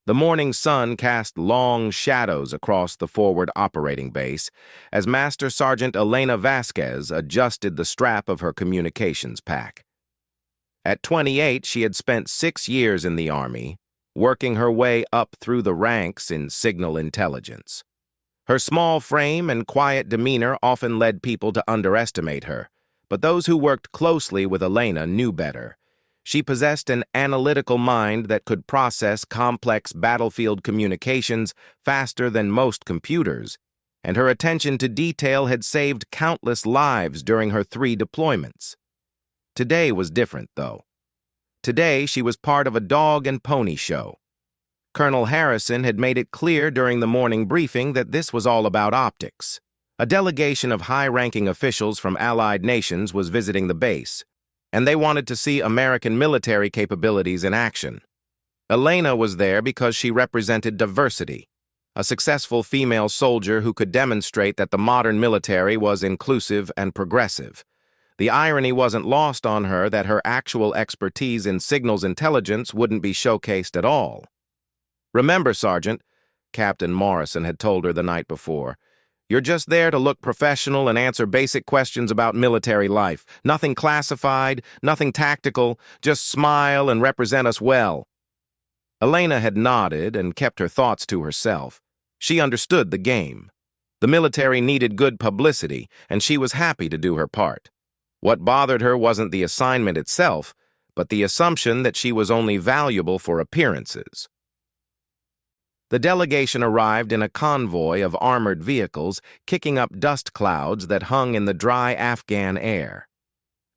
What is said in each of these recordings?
The morning sun cast long shadows across the forward operating base as Master Sergeant Elena Vasquez adjusted the strap of her communications pack. At 28, she had spent 6 years in the Army, working her way up through the ranks in signal intelligence. Her small frame and quiet demeanor often led people to underestimate her, but those who worked closely with Elena knew better. She possessed an analytical mind that could process complex battlefield communications faster than most computers, and her attention to detail had saved countless lives during her 3 deployments. Today was different, though. Today, she was part of a dog and pony show. Colonel Harrison had made it clear during the morning briefing that this was all about optics. A delegation of high-ranking officials from allied nations was visiting the base, and they wanted to see American military capabilities in action. Elena was there because she represented diversity, a successful female soldier who could demonstrate that the modern military was inclusive and progressive. The irony wasn't lost on her that her actual expertise in signals intelligence wouldn't be showcased at all. "Remember, Sergeant," Captain Morrison had told her the night before, "you're just there to look professional and answer basic questions about military life. Nothing classified, nothing tactical, just smile and represent us well." Elena had nodded and kept her thoughts to herself. She understood the game. The military needed good publicity, and she was happy to do her part. What bothered her wasn't the assignment itself, but the assumption that she was only valuable for appearances. The delegation arrived in a convoy of armored vehicles, kicking up dust clouds that hung in the dry Afghan air.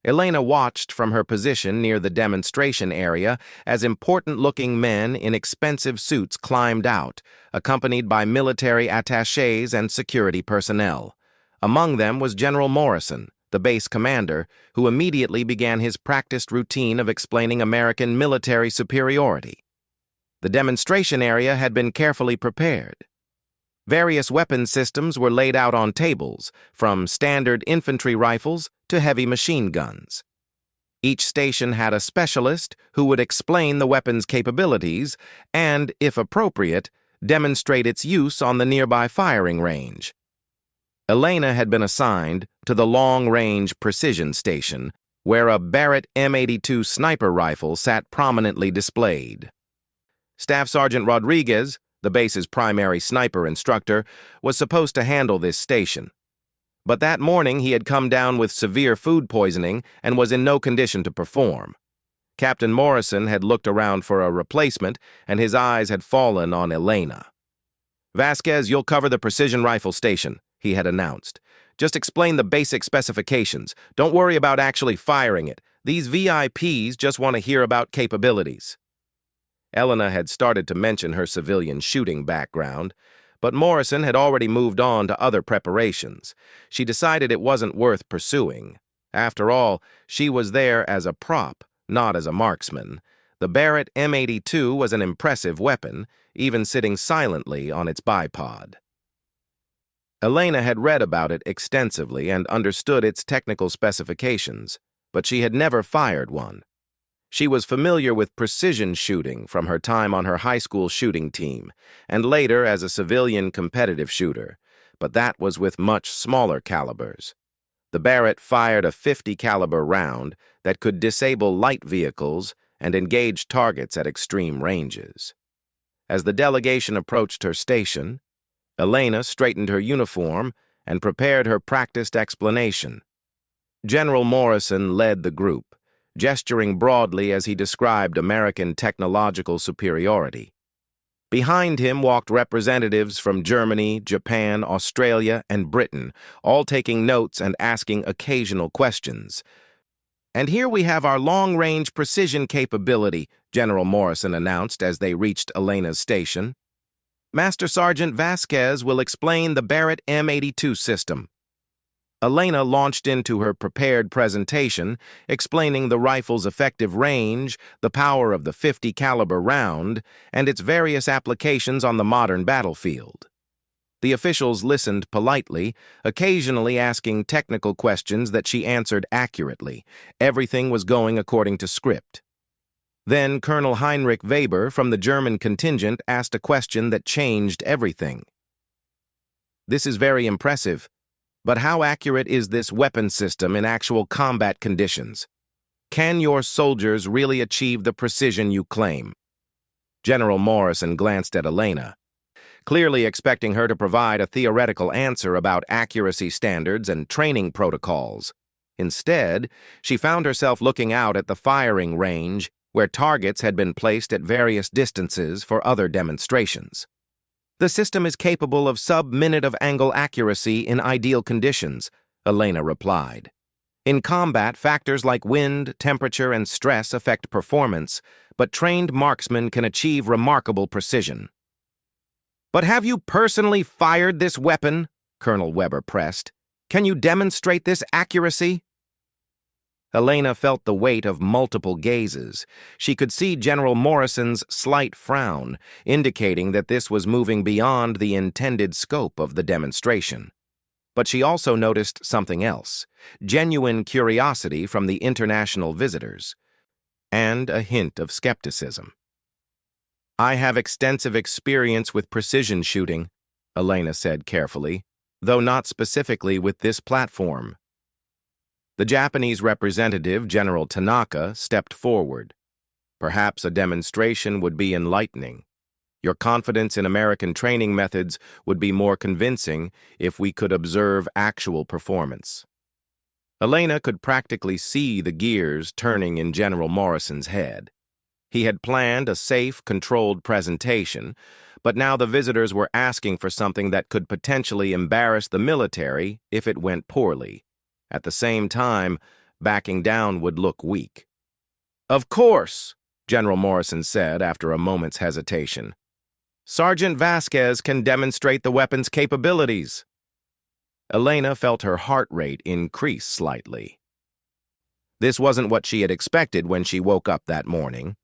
Elena watched from her position near the demonstration area as important-looking men in expensive suits climbed out, accompanied by military attachés and security personnel. Among them was General Morrison, the base commander, who immediately began his practiced routine of explaining American military superiority. The demonstration area had been carefully prepared. Various weapon systems were laid out on tables, from standard infantry rifles to heavy machine guns. Each station had a specialist who would explain the weapon's capabilities and, if appropriate, demonstrate its use on the nearby firing range. Elena had been assigned to the long-range precision station, where a Barrett M82 sniper rifle sat prominently displayed. Staff Sergeant Rodriguez, the base's primary sniper instructor, was supposed to handle this station. But that morning he had come down with severe food poisoning and was in no condition to perform. Captain Morrison had looked around for a replacement, and his eyes had fallen on Elena. "Vasquez, you'll cover the precision rifle station," he had announced. "Just explain the basic specifications. Don't worry about actually firing it. These VIPs just want to hear about capabilities." Elena had started to mention her civilian shooting background, but Morrison had already moved on to other preparations. She decided it wasn't worth pursuing. After all, she was there as a prop, not as a marksman. The Barrett M82 was an impressive weapon, even sitting silently on its bipod. Elena had read about it extensively and understood its technical specifications, but she had never fired one. She was familiar with precision shooting from her time on her high school shooting team, and later as a civilian competitive shooter, but that was with much smaller calibers. The Barrett fired a 50 caliber round that could disable light vehicles and engage targets at extreme ranges. As the delegation approached her station, Elena straightened her uniform and prepared her practiced explanation. General Morrison led the group, gesturing broadly as he described American technological superiority. Behind him walked representatives from Germany, Japan, Australia, and Britain, all taking notes and asking occasional questions. "And here we have our long-range precision capability," General Morrison announced as they reached Elena's station. "Master Sergeant Vasquez will explain the Barrett M82 system." Elena launched into her prepared presentation, explaining the rifle's effective range, the power of the 50 caliber round, and its various applications on the modern battlefield. The officials listened politely, occasionally asking technical questions that she answered accurately. Everything was going according to script. Then Colonel Heinrich Weber from the German contingent asked a question that changed everything. "This is very impressive, but how accurate is this weapon system in actual combat conditions? Can your soldiers really achieve the precision you claim?" General Morrison glanced at Elena, clearly expecting her to provide a theoretical answer about accuracy standards and training protocols. Instead, she found herself looking out at the firing range, where targets had been placed at various distances for other demonstrations. "The system is capable of sub-minute of angle accuracy in ideal conditions," Elena replied. "In combat, factors like wind, temperature, and stress affect performance, but trained marksmen can achieve remarkable precision." "But have you personally fired this weapon?" Colonel Weber pressed. "Can you demonstrate this accuracy?" Elena felt the weight of multiple gazes. She could see General Morrison's slight frown, indicating that this was moving beyond the intended scope of the demonstration. But she also noticed something else: genuine curiosity from the international visitors, and a hint of skepticism. "I have extensive experience with precision shooting," Elena said carefully, "though not specifically with this platform." The Japanese representative, General Tanaka, stepped forward. "Perhaps a demonstration would be enlightening. Your confidence in American training methods would be more convincing if we could observe actual performance." Elena could practically see the gears turning in General Morrison's head. He had planned a safe, controlled presentation, but now the visitors were asking for something that could potentially embarrass the military if it went poorly. At the same time, backing down would look weak. "Of course," General Morrison said after a moment's hesitation. "Sergeant Vasquez can demonstrate the weapon's capabilities." Elena felt her heart rate increase slightly. This wasn't what she had expected when she woke up that morning.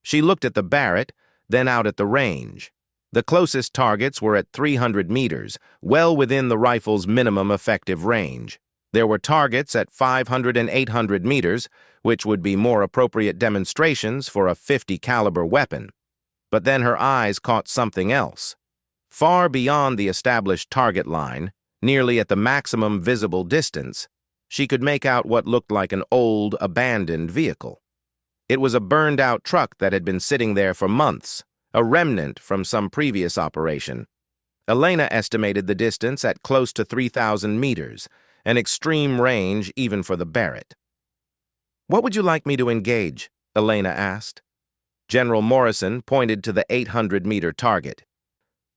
She looked at the Barrett, then out at the range. The closest targets were at 300 meters, well within the rifle's minimum effective range. There were targets at 500 and 800 meters, which would be more appropriate demonstrations for a .50 caliber weapon. But then her eyes caught something else. Far beyond the established target line, nearly at the maximum visible distance, she could make out what looked like an old, abandoned vehicle. It was a burned-out truck that had been sitting there for months, a remnant from some previous operation. Elena estimated the distance at close to 3,000 meters, an extreme range even for the Barrett. "What would you like me to engage?" Elena asked. General Morrison pointed to the 800-meter target.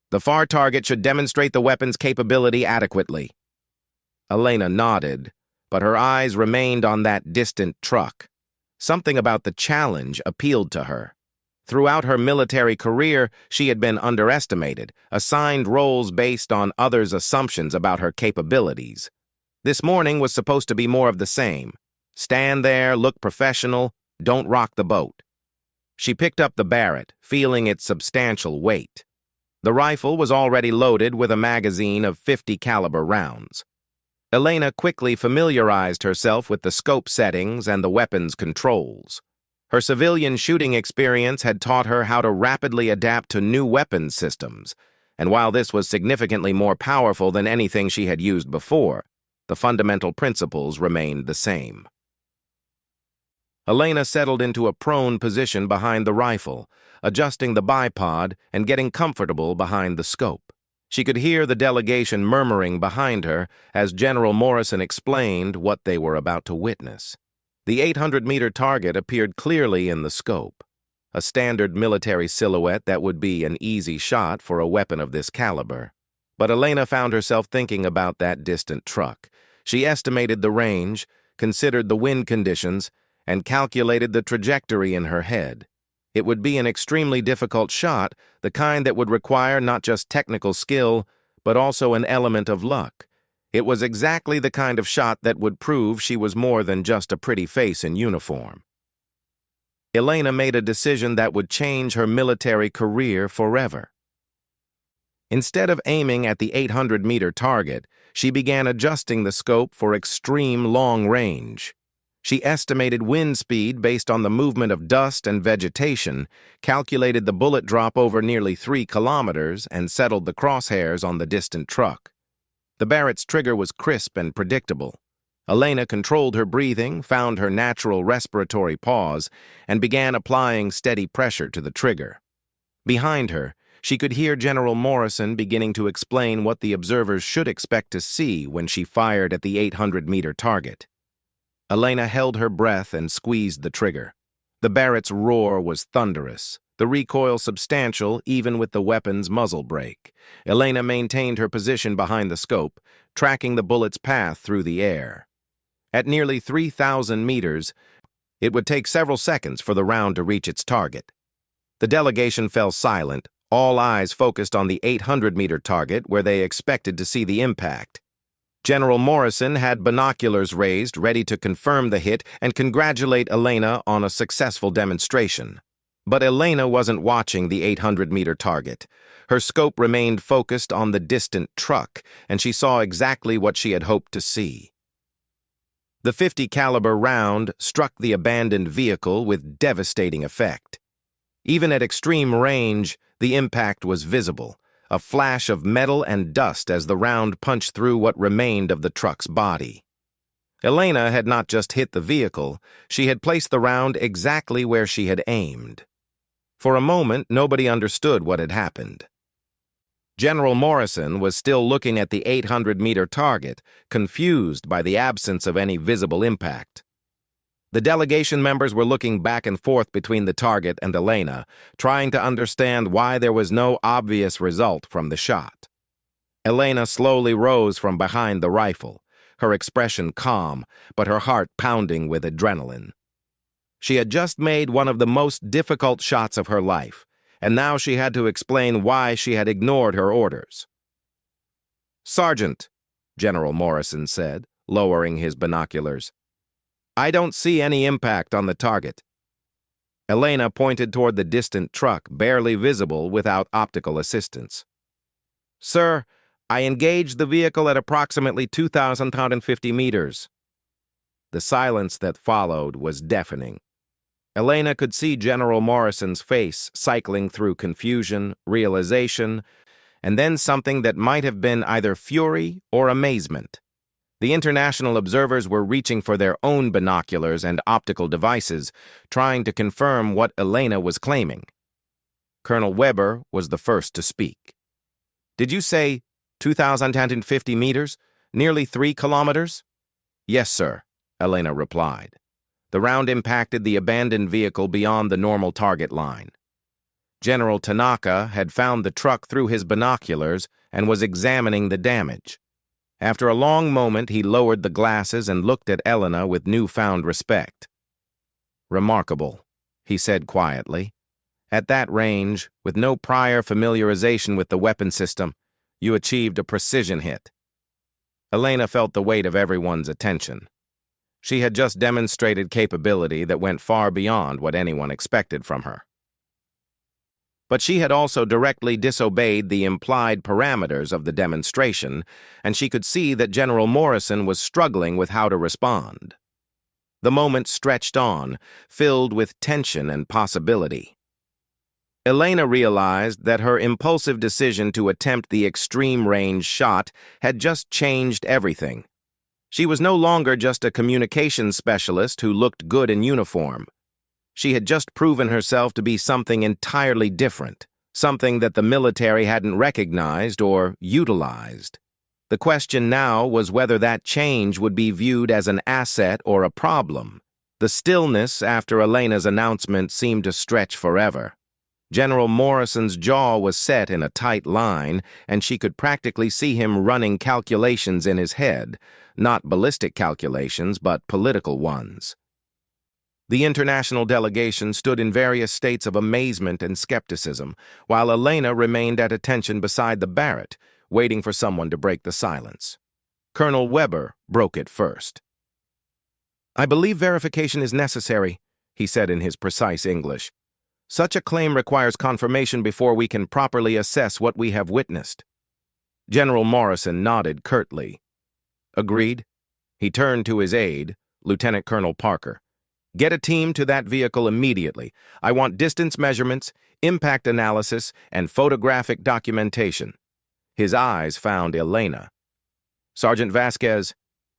"The far target should demonstrate the weapon's capability adequately." Elena nodded, but her eyes remained on that distant truck. Something about the challenge appealed to her. Throughout her military career, she had been underestimated, assigned roles based on others' assumptions about her capabilities. This morning was supposed to be more of the same. Stand there, look professional, don't rock the boat. She picked up the Barrett, feeling its substantial weight. The rifle was already loaded with a magazine of .50 caliber rounds. Elena quickly familiarized herself with the scope settings and the weapon's controls. Her civilian shooting experience had taught her how to rapidly adapt to new weapons systems, and while this was significantly more powerful than anything she had used before, the fundamental principles remained the same. Elena settled into a prone position behind the rifle, adjusting the bipod and getting comfortable behind the scope. She could hear the delegation murmuring behind her as General Morrison explained what they were about to witness. The 800-meter target appeared clearly in the scope, a standard military silhouette that would be an easy shot for a weapon of this caliber. But Elena found herself thinking about that distant truck. She estimated the range, considered the wind conditions, and calculated the trajectory in her head. It would be an extremely difficult shot, the kind that would require not just technical skill, but also an element of luck. It was exactly the kind of shot that would prove she was more than just a pretty face in uniform. Elena made a decision that would change her military career forever. Instead of aiming at the 800-meter target, she began adjusting the scope for extreme long range. She estimated wind speed based on the movement of dust and vegetation, calculated the bullet drop over nearly 3 kilometers, and settled the crosshairs on the distant truck. The Barrett's trigger was crisp and predictable. Elena controlled her breathing, found her natural respiratory pause, and began applying steady pressure to the trigger. Behind her, she could hear General Morrison beginning to explain what the observers should expect to see when she fired at the 800-meter target. Elena held her breath and squeezed the trigger. The Barrett's roar was thunderous, the recoil substantial even with the weapon's muzzle brake. Elena maintained her position behind the scope, tracking the bullet's path through the air. At nearly 3,000 meters, it would take several seconds for the round to reach its target. The delegation fell silent, all eyes focused on the 800-meter target where they expected to see the impact. General Morrison had binoculars raised, ready to confirm the hit and congratulate Elena on a successful demonstration. But Elena wasn't watching the 800-meter target. Her scope remained focused on the distant truck, and she saw exactly what she had hoped to see. The .50 caliber round struck the abandoned vehicle with devastating effect. Even at extreme range, the impact was visible, a flash of metal and dust as the round punched through what remained of the truck's body. Elena had not just hit the vehicle, she had placed the round exactly where she had aimed. For a moment, nobody understood what had happened. General Morrison was still looking at the 800-meter target, confused by the absence of any visible impact. The delegation members were looking back and forth between the target and Elena, trying to understand why there was no obvious result from the shot. Elena slowly rose from behind the rifle, her expression calm, but her heart pounding with adrenaline. She had just made one of the most difficult shots of her life, and now she had to explain why she had ignored her orders. "Sergeant," General Morrison said, lowering his binoculars, "I don't see any impact on the target." Elena pointed toward the distant truck, barely visible without optical assistance. "Sir, I engaged the vehicle at approximately 2,050 meters. The silence that followed was deafening. Elena could see General Morrison's face cycling through confusion, realization, and then something that might have been either fury or amazement. The international observers were reaching for their own binoculars and optical devices, trying to confirm what Elena was claiming. Colonel Weber was the first to speak. "Did you say 2,050 meters? Nearly 3 kilometers?" "Yes, sir," Elena replied. The round impacted the abandoned vehicle beyond the normal target line. General Tanaka had found the truck through his binoculars and was examining the damage. After a long moment, he lowered the glasses and looked at Elena with newfound respect. "Remarkable," he said quietly. "At that range, with no prior familiarization with the weapon system, you achieved a precision hit." Elena felt the weight of everyone's attention. She had just demonstrated capability that went far beyond what anyone expected from her. But she had also directly disobeyed the implied parameters of the demonstration, and she could see that General Morrison was struggling with how to respond. The moment stretched on, filled with tension and possibility. Elena realized that her impulsive decision to attempt the extreme-range shot had just changed everything. She was no longer just a communications specialist who looked good in uniform. She had just proven herself to be something entirely different, something that the military hadn't recognized or utilized. The question now was whether that change would be viewed as an asset or a problem. The stillness after Elena's announcement seemed to stretch forever. General Morrison's jaw was set in a tight line, and she could practically see him running calculations in his head, not ballistic calculations, but political ones. The international delegation stood in various states of amazement and skepticism, while Elena remained at attention beside the Barrett, waiting for someone to break the silence. Colonel Weber broke it first. "I believe verification is necessary," he said in his precise English. "Such a claim requires confirmation before we can properly assess what we have witnessed." General Morrison nodded curtly. "Agreed." He turned to his aide, Lieutenant Colonel Parker. "Get a team to that vehicle immediately. I want distance measurements, impact analysis, and photographic documentation." His eyes found Elena. "Sergeant Vasquez,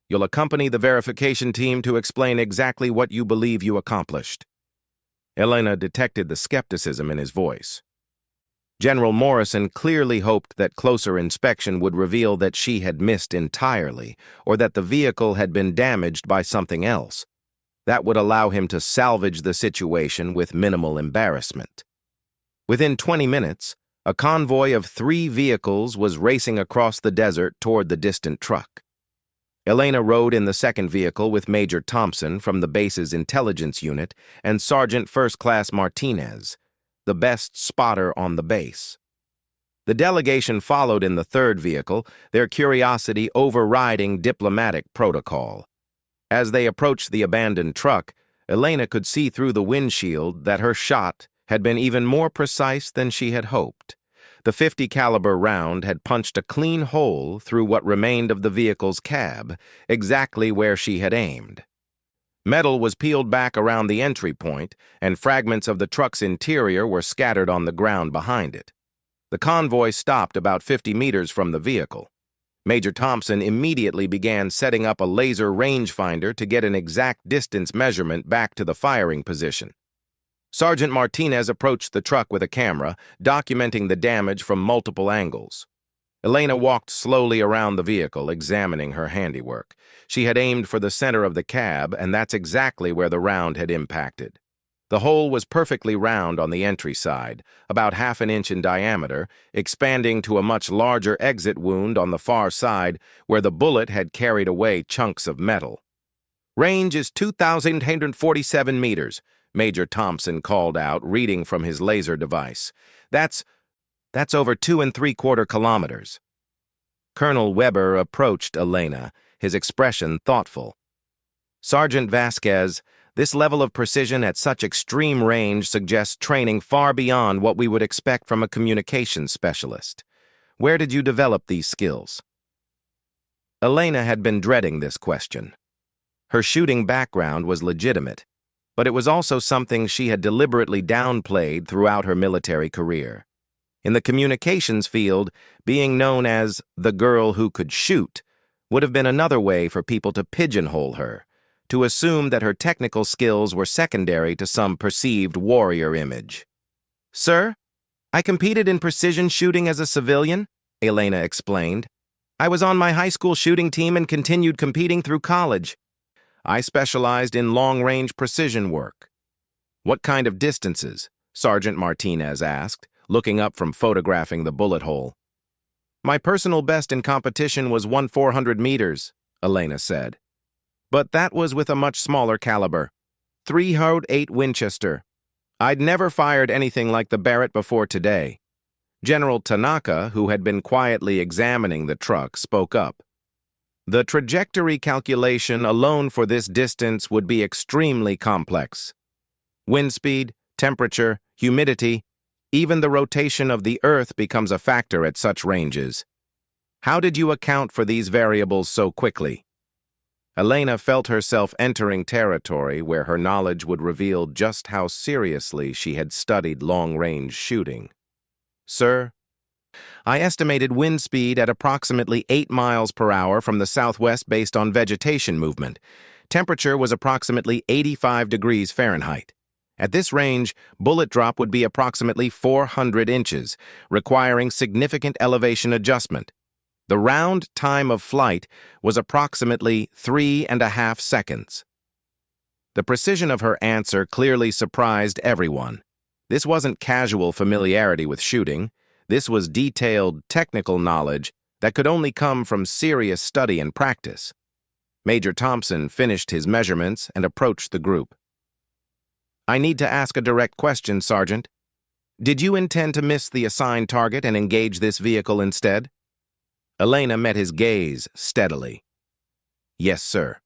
you'll accompany the verification team to explain exactly what you believe you accomplished." Elena detected the skepticism in his voice. General Morrison clearly hoped that closer inspection would reveal that she had missed entirely, or that the vehicle had been damaged by something else. That would allow him to salvage the situation with minimal embarrassment. Within 20 minutes, a convoy of 3 vehicles was racing across the desert toward the distant truck. Elena rode in the second vehicle with Major Thompson from the base's intelligence unit and Sergeant First Class Martinez, the best spotter on the base. The delegation followed in the third vehicle, their curiosity overriding diplomatic protocol. As they approached the abandoned truck, Elena could see through the windshield that her shot had been even more precise than she had hoped. The .50 caliber round had punched a clean hole through what remained of the vehicle's cab, exactly where she had aimed. Metal was peeled back around the entry point, and fragments of the truck's interior were scattered on the ground behind it. The convoy stopped about 50 meters from the vehicle. Major Thompson immediately began setting up a laser rangefinder to get an exact distance measurement back to the firing position. Sergeant Martinez approached the truck with a camera, documenting the damage from multiple angles. Elena walked slowly around the vehicle, examining her handiwork. She had aimed for the center of the cab, and that's exactly where the round had impacted. The hole was perfectly round on the entry side, about ½ an inch in diameter, expanding to a much larger exit wound on the far side where the bullet had carried away chunks of metal. "Range is 2,847 meters, Major Thompson called out, reading from his laser device. That's over 2¾ kilometers. Colonel Weber approached Elena, his expression thoughtful. "Sergeant Vasquez, this level of precision at such extreme range suggests training far beyond what we would expect from a communications specialist. Where did you develop these skills?" Elena had been dreading this question. Her shooting background was legitimate, but it was also something she had deliberately downplayed throughout her military career. In the communications field, being known as the girl who could shoot would have been another way for people to pigeonhole her, to assume that her technical skills were secondary to some perceived warrior image. "Sir, I competed in precision shooting as a civilian," Elena explained. "I was on my high school shooting team and continued competing through college. I specialized in long-range precision work." "What kind of distances?" Sergeant Martinez asked, looking up from photographing the bullet hole. "My personal best in competition was 1/400 meters, Elena said. "But that was with a much smaller caliber, .308 Winchester. I'd never fired anything like the Barrett before today." General Tanaka, who had been quietly examining the truck, spoke up. "The trajectory calculation alone for this distance would be extremely complex. Wind speed, temperature, humidity, even the rotation of the Earth becomes a factor at such ranges. How did you account for these variables so quickly?" Elena felt herself entering territory where her knowledge would reveal just how seriously she had studied long-range shooting. "Sir, I estimated wind speed at approximately 8 miles per hour from the southwest based on vegetation movement. Temperature was approximately 85 degrees Fahrenheit. At this range, bullet drop would be approximately 400 inches, requiring significant elevation adjustment. The round time of flight was approximately 3½ seconds. The precision of her answer clearly surprised everyone. This wasn't casual familiarity with shooting. This was detailed, technical knowledge that could only come from serious study and practice. Major Thompson finished his measurements and approached the group. "I need to ask a direct question, Sergeant. Did you intend to miss the assigned target and engage this vehicle instead?" Elena met his gaze steadily. "Yes, sir.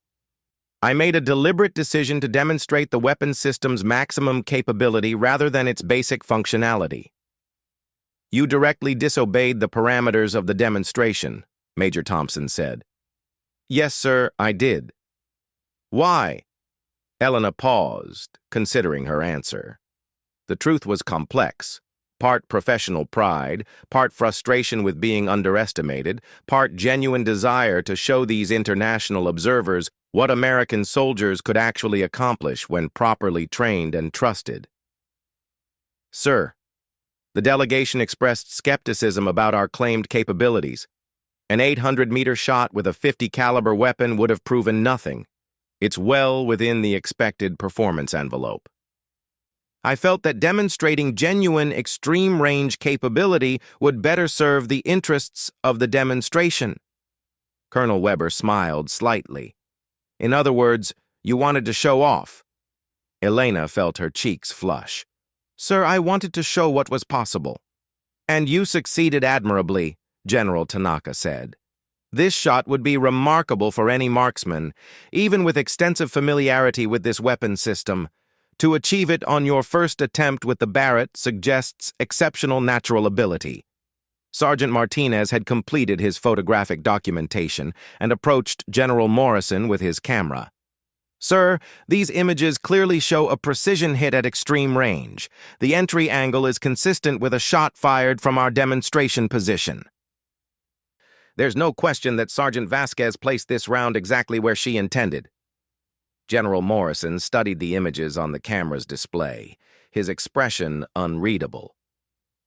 I made a deliberate decision to demonstrate the weapon system's maximum capability rather than its basic functionality." "You directly disobeyed the parameters of the demonstration," Major Thompson said. "Yes, sir, I did." Why? Elena paused, considering her answer. The truth was complex. Part professional pride, part frustration with being underestimated, part genuine desire to show these international observers what American soldiers could actually accomplish when properly trained and trusted. Sir, the delegation expressed skepticism about our claimed capabilities. An 800-meter shot with a 50 caliber weapon would have proven nothing. It's well within the expected performance envelope. I felt that demonstrating genuine extreme-range capability would better serve the interests of the demonstration. Colonel Weber smiled slightly. In other words, you wanted to show off. Elena felt her cheeks flush. Sir, I wanted to show what was possible. And you succeeded admirably, General Tanaka said. This shot would be remarkable for any marksman, even with extensive familiarity with this weapon system. To achieve it on your first attempt with the Barrett suggests exceptional natural ability. Sergeant Martinez had completed his photographic documentation and approached General Morrison with his camera. Sir, these images clearly show a precision hit at extreme range. The entry angle is consistent with a shot fired from our demonstration position. There's no question that Sergeant Vasquez placed this round exactly where she intended. General Morrison studied the images on the camera's display, his expression unreadable.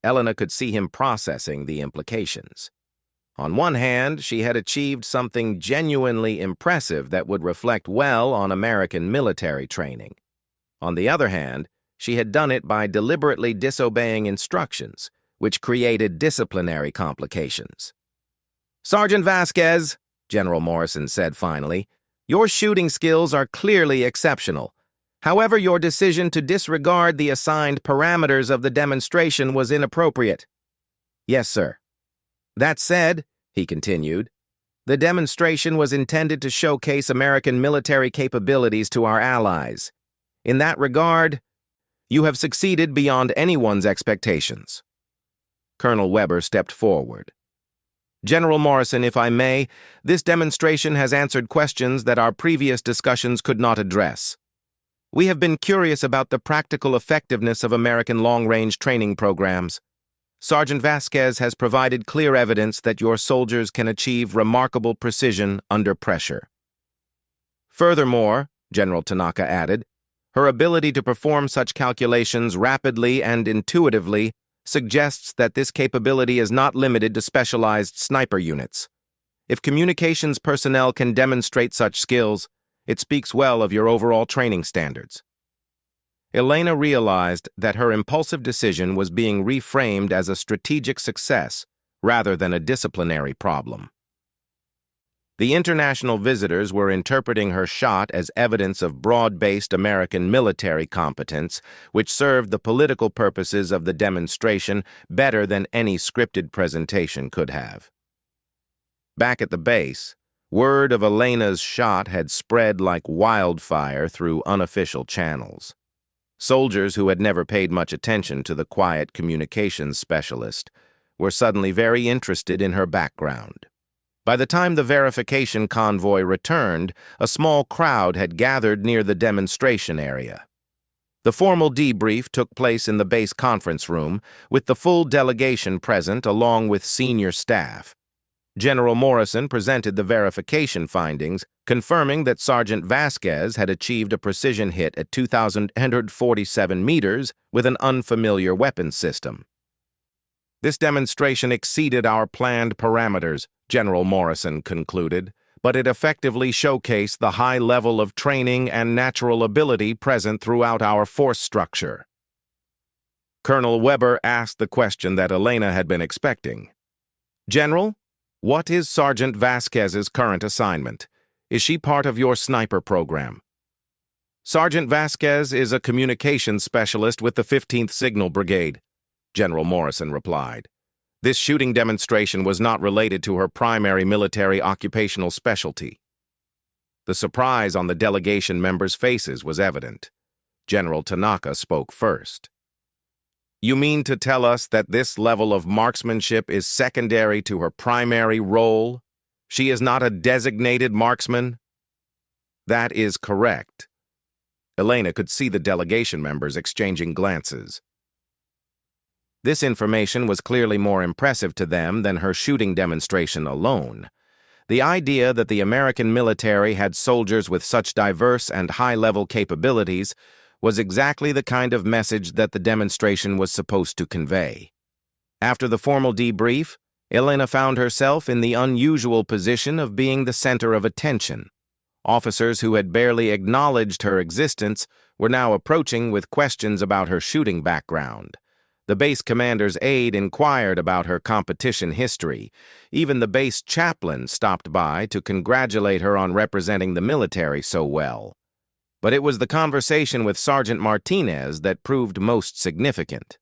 Elena could see him processing the implications. On one hand, she had achieved something genuinely impressive that would reflect well on American military training. On the other hand, she had done it by deliberately disobeying instructions, which created disciplinary complications. Sergeant Vasquez, General Morrison said finally, your shooting skills are clearly exceptional. However, your decision to disregard the assigned parameters of the demonstration was inappropriate. Yes, sir. That said, he continued, the demonstration was intended to showcase American military capabilities to our allies. In that regard, you have succeeded beyond anyone's expectations. Colonel Weber stepped forward. General Morrison, if I may, this demonstration has answered questions that our previous discussions could not address. We have been curious about the practical effectiveness of American long-range training programs. Sergeant Vasquez has provided clear evidence that your soldiers can achieve remarkable precision under pressure. Furthermore, General Tanaka added, her ability to perform such calculations rapidly and intuitively suggests that this capability is not limited to specialized sniper units. If communications personnel can demonstrate such skills, it speaks well of your overall training standards. Elena realized that her impulsive decision was being reframed as a strategic success rather than a disciplinary problem. The international visitors were interpreting her shot as evidence of broad-based American military competence, which served the political purposes of the demonstration better than any scripted presentation could have. Back at the base, word of Elena's shot had spread like wildfire through unofficial channels. Soldiers who had never paid much attention to the quiet communications specialist were suddenly very interested in her background. By the time the verification convoy returned, a small crowd had gathered near the demonstration area. The formal debrief took place in the base conference room, with the full delegation present along with senior staff. General Morrison presented the verification findings, confirming that Sergeant Vasquez had achieved a precision hit at 2,147 meters with an unfamiliar weapon system. This demonstration exceeded our planned parameters, General Morrison concluded, but it effectively showcased the high level of training and natural ability present throughout our force structure. Colonel Weber asked the question that Elena had been expecting. General, what is Sergeant Vasquez's current assignment? Is she part of your sniper program? Sergeant Vasquez is a communications specialist with the 15th Signal Brigade, General Morrison replied. This shooting demonstration was not related to her primary military occupational specialty. The surprise on the delegation members' faces was evident. General Tanaka spoke first. You mean to tell us that this level of marksmanship is secondary to her primary role? She is not a designated marksman? That is correct. Elena could see the delegation members exchanging glances. This information was clearly more impressive to them than her shooting demonstration alone. The idea that the American military had soldiers with such diverse and high-level capabilities was exactly the kind of message that the demonstration was supposed to convey. After the formal debrief, Elena found herself in the unusual position of being the center of attention. Officers who had barely acknowledged her existence were now approaching with questions about her shooting background. The base commander's aide inquired about her competition history. Even the base chaplain stopped by to congratulate her on representing the military so well. But it was the conversation with Sergeant Martinez that proved most significant.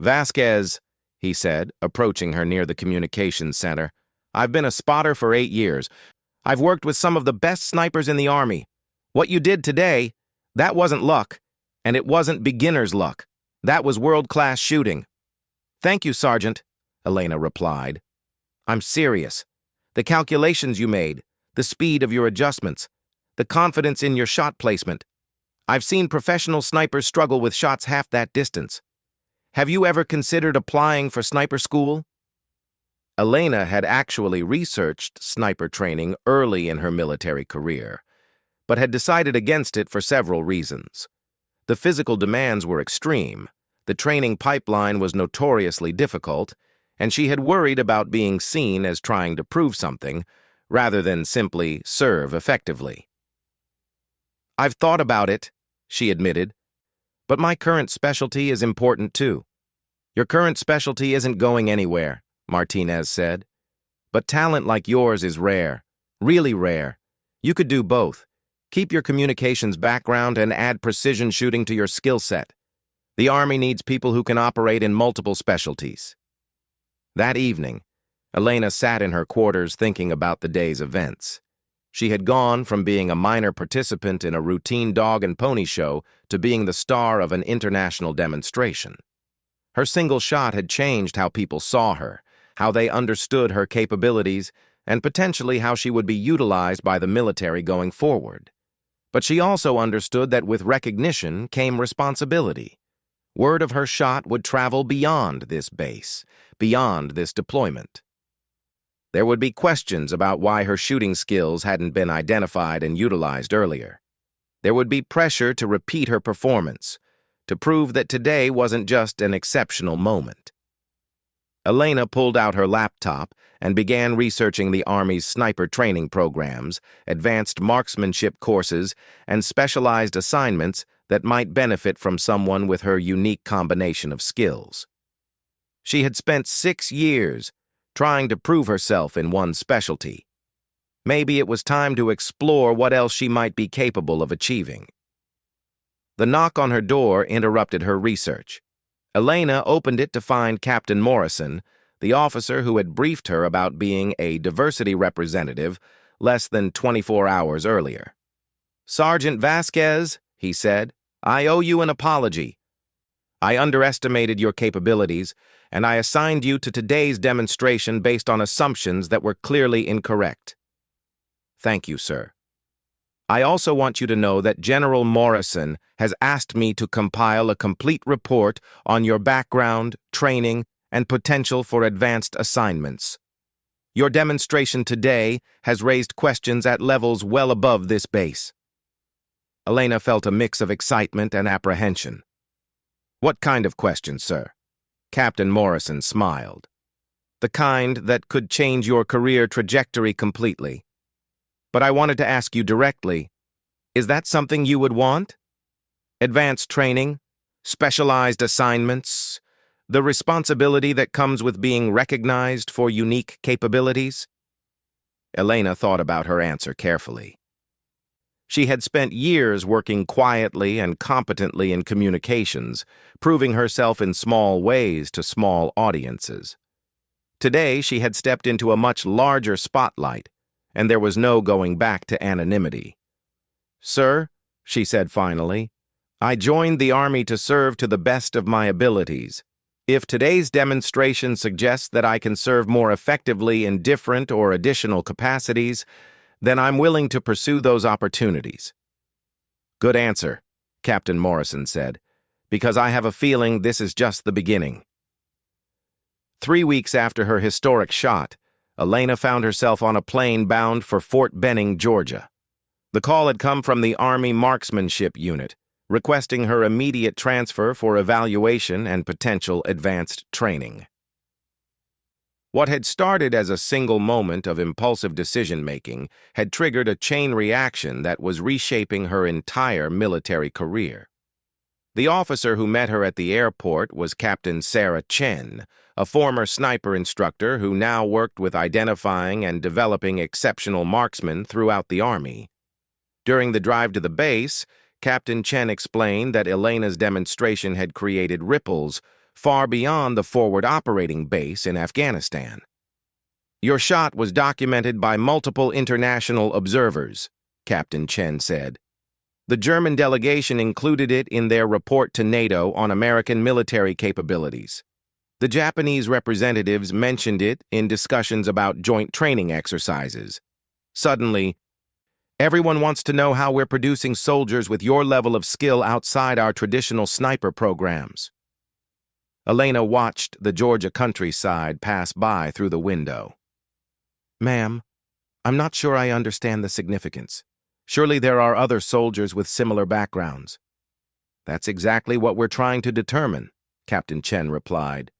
"Vasquez," he said, approaching her near the communications center, "I've been a spotter for 8 years. I've worked with some of the best snipers in the Army. What you did today, that wasn't luck, and it wasn't beginner's luck. That was world-class shooting." "Thank you, Sergeant," Elena replied. "I'm serious. The calculations you made, the speed of your adjustments, the confidence in your shot placement. I've seen professional snipers struggle with shots half that distance. Have you ever considered applying for sniper school?" Elena had actually researched sniper training early in her military career, but had decided against it for several reasons. The physical demands were extreme, the training pipeline was notoriously difficult, and she had worried about being seen as trying to prove something, rather than simply serve effectively. "I've thought about it," she admitted, "but my current specialty is important too." "Your current specialty isn't going anywhere," Martinez said. "But talent like yours is rare, really rare. You could do both. Keep your communications background and add precision shooting to your skill set. The Army needs people who can operate in multiple specialties." That evening, Elena sat in her quarters thinking about the day's events. She had gone from being a minor participant in a routine dog and pony show to being the star of an international demonstration. Her single shot had changed how people saw her, how they understood her capabilities, and potentially how she would be utilized by the military going forward. But she also understood that with recognition came responsibility. Word of her shot would travel beyond this base, beyond this deployment. There would be questions about why her shooting skills hadn't been identified and utilized earlier. There would be pressure to repeat her performance, to prove that today wasn't just an exceptional moment. Elena pulled out her laptop and began researching the Army's sniper training programs, advanced marksmanship courses, and specialized assignments that might benefit from someone with her unique combination of skills. She had spent 6 years trying to prove herself in one specialty. Maybe it was time to explore what else she might be capable of achieving. The knock on her door interrupted her research. Elena opened it to find Captain Morrison, the officer who had briefed her about being a diversity representative less than 24 hours earlier. "Sergeant Vasquez," he said, "I owe you an apology. I underestimated your capabilities, and I assigned you to today's demonstration based on assumptions that were clearly incorrect." "Thank you, sir. I also want you to know that General Morrison has asked me to compile a complete report on your background, training, and potential for advanced assignments. Your demonstration today has raised questions at levels well above this base." Elena felt a mix of excitement and apprehension. "What kind of questions, sir?" Captain Morrison smiled. "The kind that could change your career trajectory completely. But I wanted to ask you directly, is that something you would want? Advanced training, specialized assignments, the responsibility that comes with being recognized for unique capabilities?" Elena thought about her answer carefully. She had spent years working quietly and competently in communications, proving herself in small ways to small audiences. Today, she had stepped into a much larger spotlight, and there was no going back to anonymity. "Sir," she said finally, "I joined the Army to serve to the best of my abilities. If today's demonstration suggests that I can serve more effectively in different or additional capacities, then I'm willing to pursue those opportunities. Good answer, Captain Morrison said, because I have a feeling this is just the beginning. 3 weeks after her historic shot, Elena found herself on a plane bound for Fort Benning, Georgia. The call had come from the Army Marksmanship Unit, requesting her immediate transfer for evaluation and potential advanced training. What had started as a single moment of impulsive decision-making had triggered a chain reaction that was reshaping her entire military career. The officer who met her at the airport was Captain Sarah Chen, a former sniper instructor who now worked with identifying and developing exceptional marksmen throughout the Army. During the drive to the base, Captain Chen explained that Elena's demonstration had created ripples far beyond the forward operating base in Afghanistan. "Your shot was documented by multiple international observers," Captain Chen said. "The German delegation included it in their report to NATO on American military capabilities. The Japanese representatives mentioned it in discussions about joint training exercises. Suddenly, everyone wants to know how we're producing soldiers with your level of skill outside our traditional sniper programs." Elena watched the Georgia countryside pass by through the window. "Ma'am, I'm not sure I understand the significance. Surely there are other soldiers with similar backgrounds." "That's exactly what we're trying to determine," Captain Chen replied.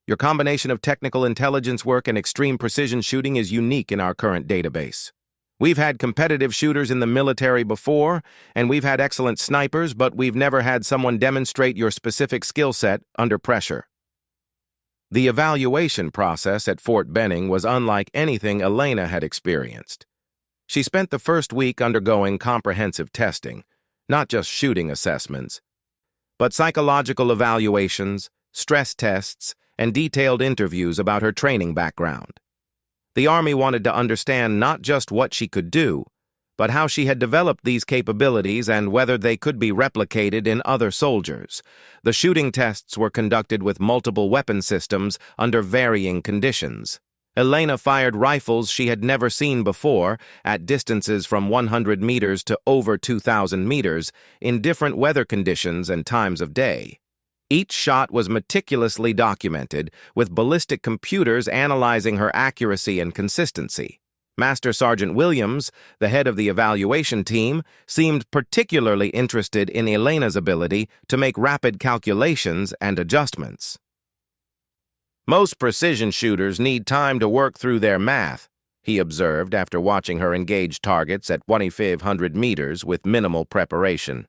"Your combination of technical intelligence work and extreme precision shooting is unique in our current database. We've had competitive shooters in the military before, and we've had excellent snipers, but we've never had someone demonstrate your specific skill set under pressure." The evaluation process at Fort Benning was unlike anything Elena had experienced. She spent the first week undergoing comprehensive testing, not just shooting assessments, but psychological evaluations, stress tests, and detailed interviews about her training background. The Army wanted to understand not just what she could do, but how she had developed these capabilities and whether they could be replicated in other soldiers. The shooting tests were conducted with multiple weapon systems under varying conditions. Elena fired rifles she had never seen before at distances from 100 meters to over 2,000 meters in different weather conditions and times of day. Each shot was meticulously documented, with ballistic computers analyzing her accuracy and consistency. Master Sergeant Williams, the head of the evaluation team, seemed particularly interested in Elena's ability to make rapid calculations and adjustments. "Most precision shooters need time to work through their math," he observed after watching her engage targets at 2,500 meters with minimal preparation.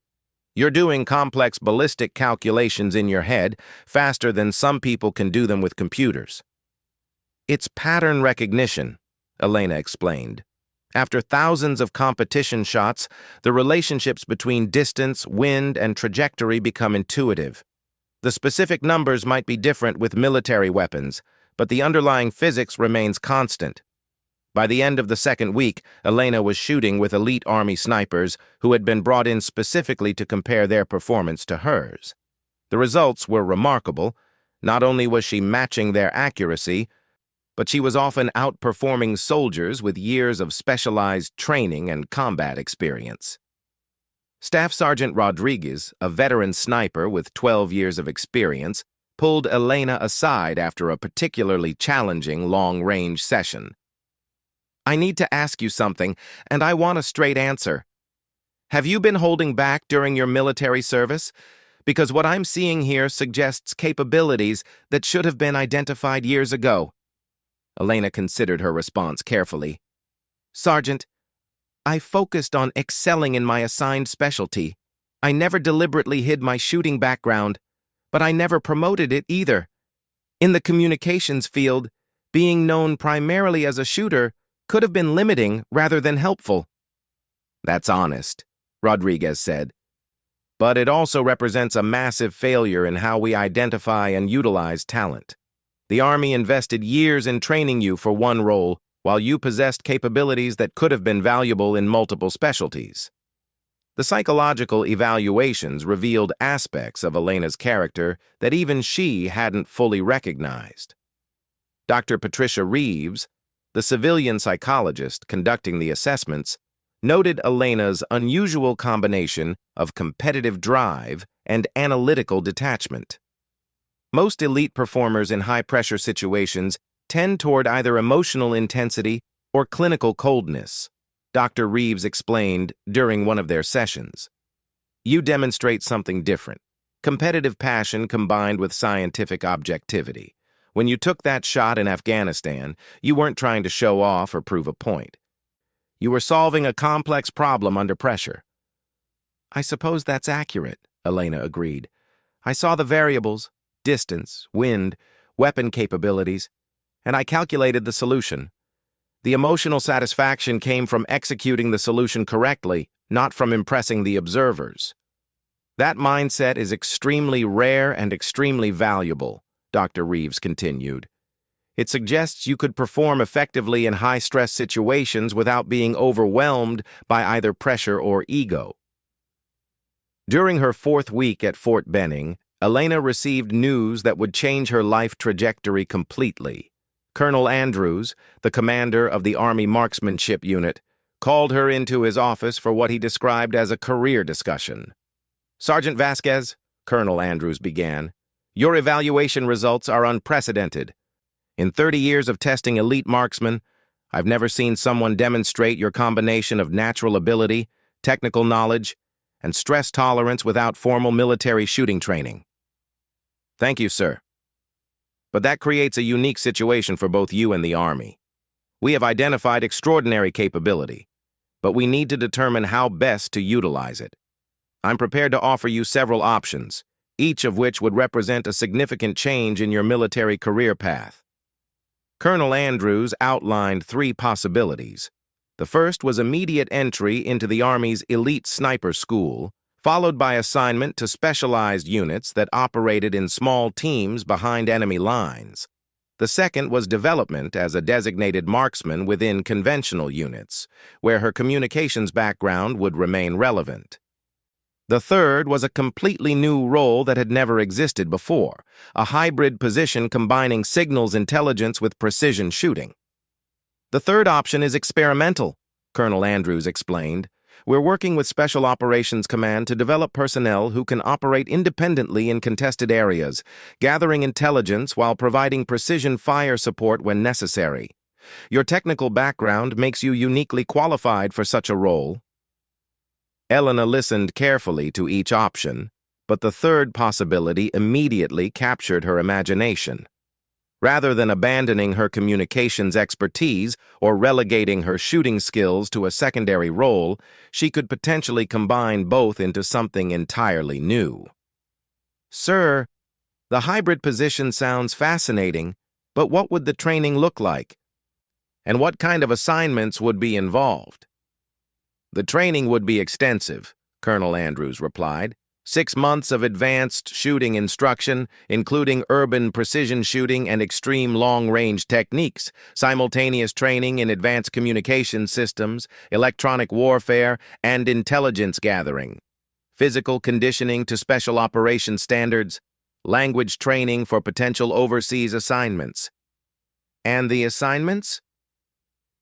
"You're doing complex ballistic calculations in your head faster than some people can do them with computers." "It's pattern recognition," Elena explained. "After thousands of competition shots, the relationships between distance, wind, and trajectory become intuitive. The specific numbers might be different with military weapons, but the underlying physics remains constant." By the end of the second week, Elena was shooting with elite Army snipers who had been brought in specifically to compare their performance to hers. The results were remarkable. Not only was she matching their accuracy, but she was often outperforming soldiers with years of specialized training and combat experience. Staff Sergeant Rodriguez, a veteran sniper with 12 years of experience, pulled Elena aside after a particularly challenging long-range session. "I need to ask you something, and I want a straight answer. Have you been holding back during your military service? Because what I'm seeing here suggests capabilities that should have been identified years ago." Elena considered her response carefully. "Sergeant, I focused on excelling in my assigned specialty. I never deliberately hid my shooting background, but I never promoted it either. In the communications field, being known primarily as a shooter could have been limiting rather than helpful." "That's honest," Rodriguez said. "But it also represents a massive failure in how we identify and utilize talent. The Army invested years in training you for one role, while you possessed capabilities that could have been valuable in multiple specialties." The psychological evaluations revealed aspects of Elena's character that even she hadn't fully recognized. Dr. Patricia Reeves, The civilian psychologist conducting the assessments noted Elena's unusual combination of competitive drive and analytical detachment. Most elite performers in high-pressure situations tend toward either emotional intensity or clinical coldness, Dr. Reeves explained during one of their sessions. You demonstrate something different, competitive passion combined with scientific objectivity. When you took that shot in Afghanistan, you weren't trying to show off or prove a point. You were solving a complex problem under pressure. I suppose that's accurate, Elena agreed. I saw the variables, distance, wind, weapon capabilities, and I calculated the solution. The emotional satisfaction came from executing the solution correctly, not from impressing the observers. That mindset is extremely rare and extremely valuable, Dr. Reeves continued. It suggests you could perform effectively in high-stress situations without being overwhelmed by either pressure or ego. During her 4th week at Fort Benning, Elena received news that would change her life trajectory completely. Colonel Andrews, the commander of the Army Marksmanship Unit, called her into his office for what he described as a career discussion. Sergeant Vasquez, Colonel Andrews began, your evaluation results are unprecedented. In 30 years of testing elite marksmen, I've never seen someone demonstrate your combination of natural ability, technical knowledge, and stress tolerance without formal military shooting training. Thank you, sir. But that creates a unique situation for both you and the Army. We have identified extraordinary capability, but we need to determine how best to utilize it. I'm prepared to offer you several options, each of which would represent a significant change in your military career path. Colonel Andrews outlined 3 possibilities. The first was immediate entry into the Army's elite sniper school, followed by assignment to specialized units that operated in small teams behind enemy lines. The second was development as a designated marksman within conventional units, where her communications background would remain relevant. The third was a completely new role that had never existed before, a hybrid position combining signals intelligence with precision shooting. The third option is experimental, Colonel Andrews explained. We're working with Special Operations Command to develop personnel who can operate independently in contested areas, gathering intelligence while providing precision fire support when necessary. Your technical background makes you uniquely qualified for such a role. Elena listened carefully to each option, but the third possibility immediately captured her imagination. Rather than abandoning her communications expertise or relegating her shooting skills to a secondary role, she could potentially combine both into something entirely new. Sir, the hybrid position sounds fascinating, but what would the training look like? And what kind of assignments would be involved? The training would be extensive, Colonel Andrews replied. 6 months of advanced shooting instruction, including urban precision shooting and extreme long-range techniques, simultaneous training in advanced communication systems, electronic warfare, and intelligence gathering, physical conditioning to special operations standards, language training for potential overseas assignments. And the assignments?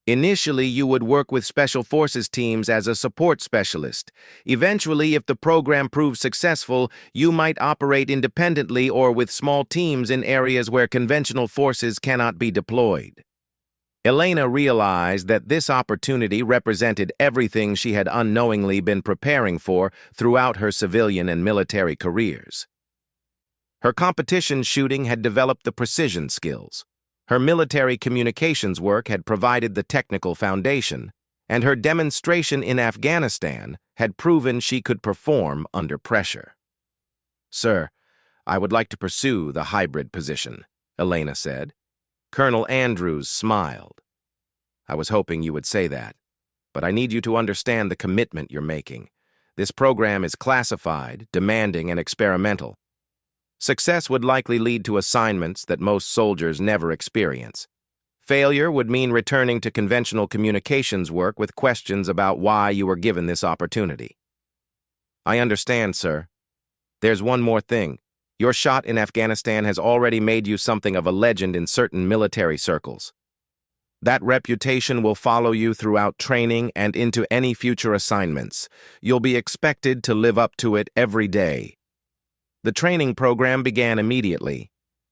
Initially, you would work with Special Forces teams as a support specialist. Eventually, if the program proves successful, you might operate independently or with small teams in areas where conventional forces cannot be deployed. Elena realized that this opportunity represented everything she had unknowingly been preparing for throughout her civilian and military careers. Her competition shooting had developed the precision skills. Her military communications work had provided the technical foundation, and her demonstration in Afghanistan had proven she could perform under pressure. Sir, I would like to pursue the hybrid position, Elena said. Colonel Andrews smiled. I was hoping you would say that, but I need you to understand the commitment you're making. This program is classified, demanding, and experimental. Success would likely lead to assignments that most soldiers never experience. Failure would mean returning to conventional communications work with questions about why you were given this opportunity. I understand, sir. There's one more thing. Your shot in Afghanistan has already made you something of a legend in certain military circles. That reputation will follow you throughout training and into any future assignments. You'll be expected to live up to it every day. The training program began immediately.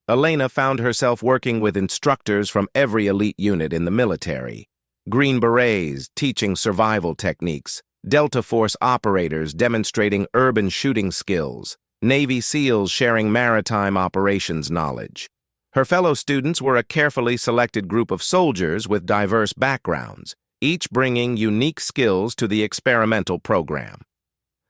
Elena found herself working with instructors from every elite unit in the military. Green Berets teaching survival techniques, Delta Force operators demonstrating urban shooting skills, Navy SEALs sharing maritime operations knowledge. Her fellow students were a carefully selected group of soldiers with diverse backgrounds, each bringing unique skills to the experimental program.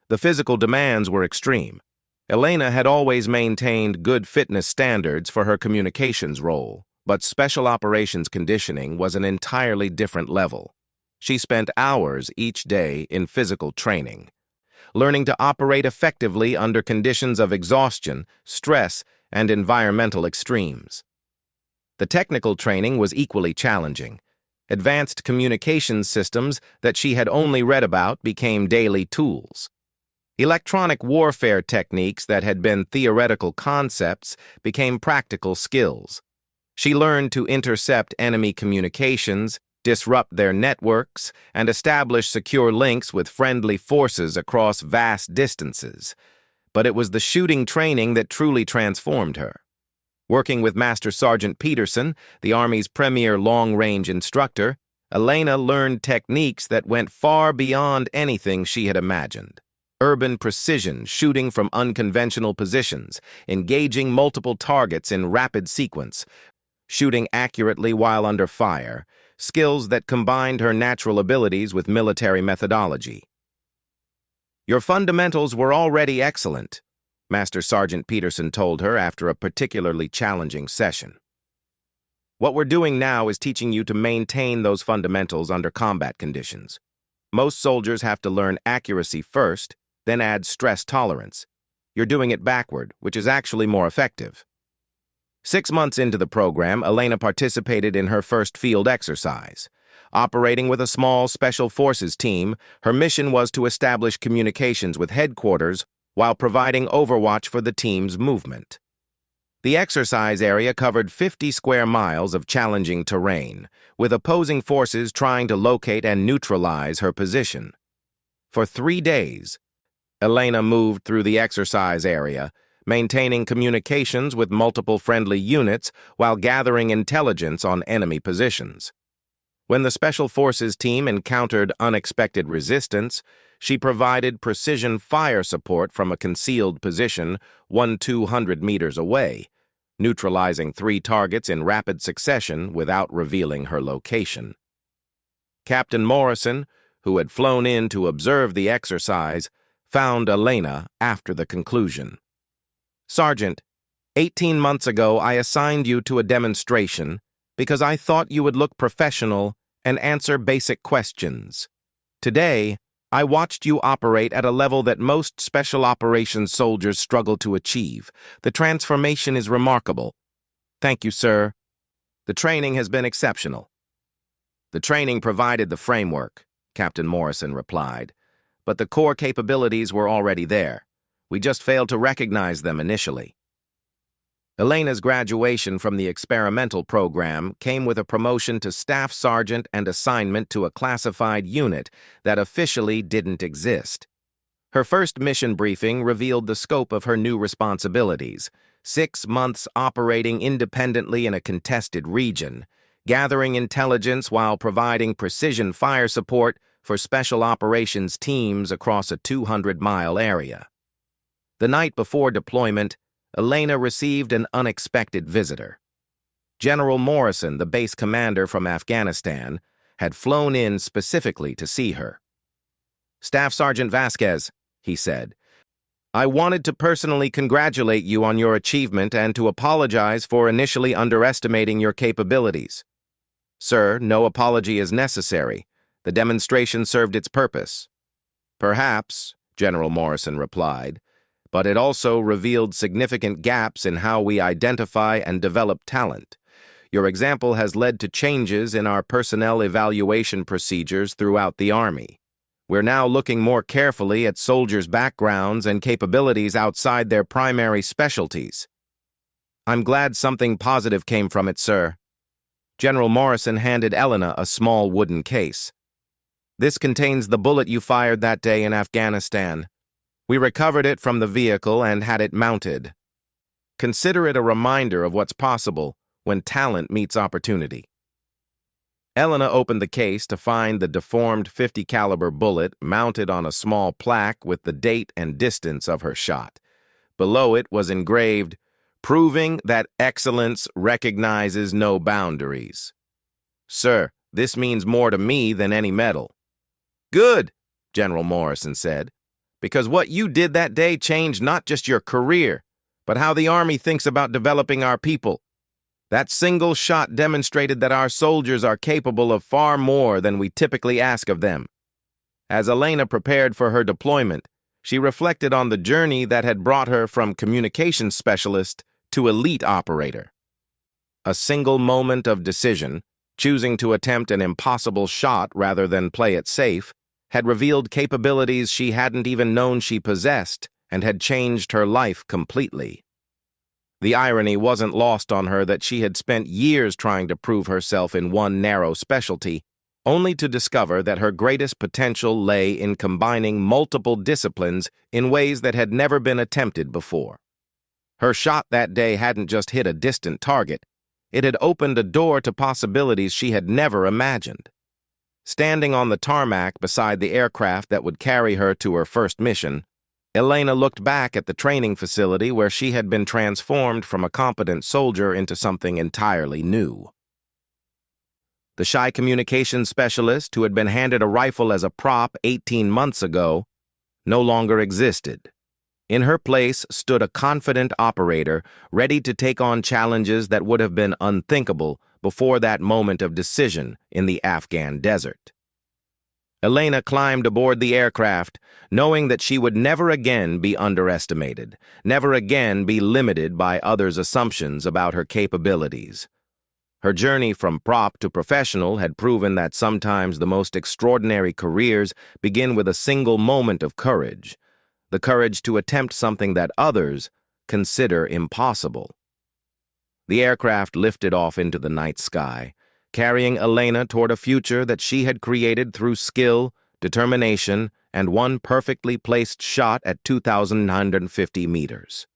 The physical demands were extreme. Elena had always maintained good fitness standards for her communications role, but special operations conditioning was an entirely different level. She spent hours each day in physical training, learning to operate effectively under conditions of exhaustion, stress, and environmental extremes. The technical training was equally challenging. Advanced communications systems that she had only read about became daily tools. Electronic warfare techniques that had been theoretical concepts became practical skills. She learned to intercept enemy communications, disrupt their networks, and establish secure links with friendly forces across vast distances. But it was the shooting training that truly transformed her. Working with Master Sergeant Peterson, the Army's premier long-range instructor, Elena learned techniques that went far beyond anything she had imagined. Urban precision, shooting from unconventional positions, engaging multiple targets in rapid sequence, shooting accurately while under fire, skills that combined her natural abilities with military methodology. "Your fundamentals were already excellent," Master Sergeant Peterson told her after a particularly challenging session. "What we're doing now is teaching you to maintain those fundamentals under combat conditions. Most soldiers have to learn accuracy first, then add stress tolerance. You're doing it backward, which is actually more effective." 6 months into the program, Elena participated in her first field exercise. Operating with a small Special Forces team, her mission was to establish communications with headquarters while providing overwatch for the team's movement. The exercise area covered 50 square miles of challenging terrain, with opposing forces trying to locate and neutralize her position. For 3 days, Elena moved through the exercise area, maintaining communications with multiple friendly units while gathering intelligence on enemy positions. When the Special Forces team encountered unexpected resistance, she provided precision fire support from a concealed position 200 meters away, neutralizing 3 targets in rapid succession without revealing her location. Captain Morrison, who had flown in to observe the exercise, found Elena after the conclusion. "Sergeant, 18 months ago I assigned you to a demonstration because I thought you would look professional and answer basic questions. Today, I watched you operate at a level that most special operations soldiers struggle to achieve. The transformation is remarkable." "Thank you, sir. The training has been exceptional." "The training provided the framework," Captain Morrison replied, "but the core capabilities were already there. We just failed to recognize them initially." Elena's graduation from the experimental program came with a promotion to staff sergeant and assignment to a classified unit that officially didn't exist. Her first mission briefing revealed the scope of her new responsibilities: 6 months operating independently in a contested region, gathering intelligence while providing precision fire support for special operations teams across a 200-mile area. The night before deployment, Elena received an unexpected visitor. General Morrison, the base commander from Afghanistan, had flown in specifically to see her. "Staff Sergeant Vasquez," he said, "I wanted to personally congratulate you on your achievement and to apologize for initially underestimating your capabilities." "Sir, no apology is necessary. The demonstration served its purpose." "Perhaps," General Morrison replied, "but it also revealed significant gaps in how we identify and develop talent. Your example has led to changes in our personnel evaluation procedures throughout the Army. We're now looking more carefully at soldiers' backgrounds and capabilities outside their primary specialties." "I'm glad something positive came from it, sir." General Morrison handed Elena a small wooden case. "This contains the bullet you fired that day in Afghanistan. We recovered it from the vehicle and had it mounted. Consider it a reminder of what's possible when talent meets opportunity." Elena opened the case to find the deformed .50 caliber bullet mounted on a small plaque with the date and distance of her shot. Below it was engraved, "Proving that excellence recognizes no boundaries." "Sir, this means more to me than any medal." "Good," General Morrison said, "because what you did that day changed not just your career, but how the Army thinks about developing our people. That single shot demonstrated that our soldiers are capable of far more than we typically ask of them." As Elena prepared for her deployment, she reflected on the journey that had brought her from communications specialist to elite operator. A single moment of decision, choosing to attempt an impossible shot rather than play it safe, had revealed capabilities she hadn't even known she possessed and had changed her life completely. The irony wasn't lost on her that she had spent years trying to prove herself in one narrow specialty, only to discover that her greatest potential lay in combining multiple disciplines in ways that had never been attempted before. Her shot that day hadn't just hit a distant target, it had opened a door to possibilities she had never imagined. Standing on the tarmac beside the aircraft that would carry her to her first mission, Elena looked back at the training facility where she had been transformed from a competent soldier into something entirely new. The shy communications specialist who had been handed a rifle as a prop 18 months ago no longer existed. In her place stood a confident operator ready to take on challenges that would have been unthinkable before that moment of decision in the Afghan desert. Elena climbed aboard the aircraft, knowing that she would never again be underestimated, never again be limited by others' assumptions about her capabilities. Her journey from prop to professional had proven that sometimes the most extraordinary careers begin with a single moment of courage, the courage to attempt something that others consider impossible. The aircraft lifted off into the night sky, carrying Elena toward a future that she had created through skill, determination, and one perfectly placed shot at 2,950 meters.